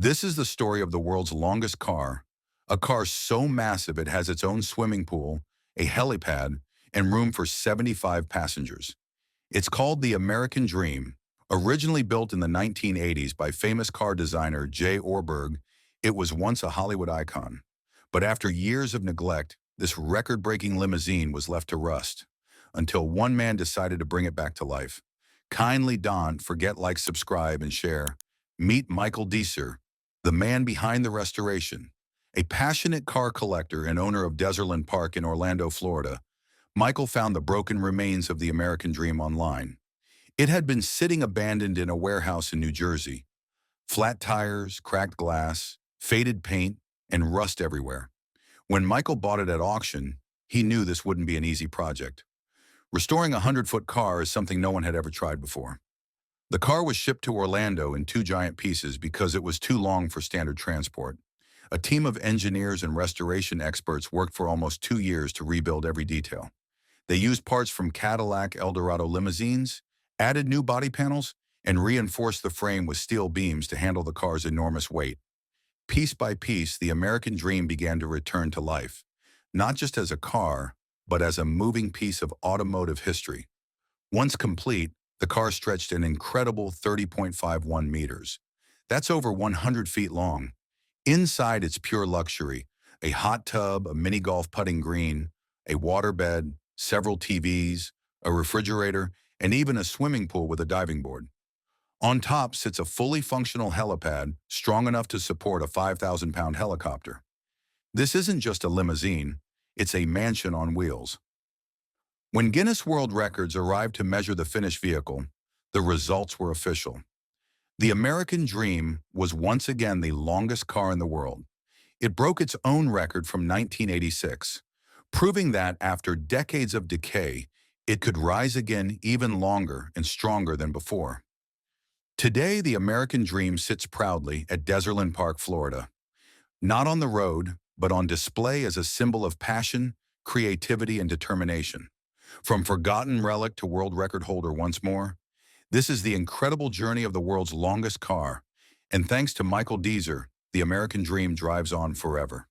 This is the story of the world's longest car, a car so massive it has its own swimming pool, a helipad, and room for 75 passengers. It's called the American Dream. Originally built in the 1980s by famous car designer Jay Ohrberg, it was once a Hollywood icon. But after years of neglect, this record-breaking limousine was left to rust, until one man decided to bring it back to life. Kindly don't forget, like, subscribe, and share. Meet Michael Dezer, the man behind the restoration. A passionate car collector and owner of Dezerland Park in Orlando, Florida, Michael found the broken remains of the American Dream online. It had been sitting abandoned in a warehouse in New Jersey. Flat tires, cracked glass, faded paint, and rust everywhere. When Michael bought it at auction, he knew this wouldn't be an easy project. Restoring a 100-foot car is something no one had ever tried before. The car was shipped to Orlando in two giant pieces because it was too long for standard transport. A team of engineers and restoration experts worked for almost 2 years to rebuild every detail. They used parts from Cadillac Eldorado limousines, added new body panels, and reinforced the frame with steel beams to handle the car's enormous weight. Piece by piece, the American Dream began to return to life, not just as a car, but as a moving piece of automotive history. Once complete, the car stretched an incredible 30.51 meters. That's over 100 feet long. Inside, it's pure luxury: a hot tub, a mini golf putting green, a waterbed, several TVs, a refrigerator, and even a swimming pool with a diving board. On top sits a fully functional helipad, strong enough to support a 5,000-pound helicopter. This isn't just a limousine, it's a mansion on wheels. When Guinness World Records arrived to measure the finished vehicle, the results were official. The American Dream was once again the longest car in the world. It broke its own record from 1986, proving that after decades of decay, it could rise again even longer and stronger than before. Today, the American Dream sits proudly at Dezerland Park, Florida. Not on the road, but on display as a symbol of passion, creativity, and determination. From forgotten relic to world record holder once more, this is the incredible journey of the world's longest car. And thanks to Michael Dezer, the American Dream drives on forever.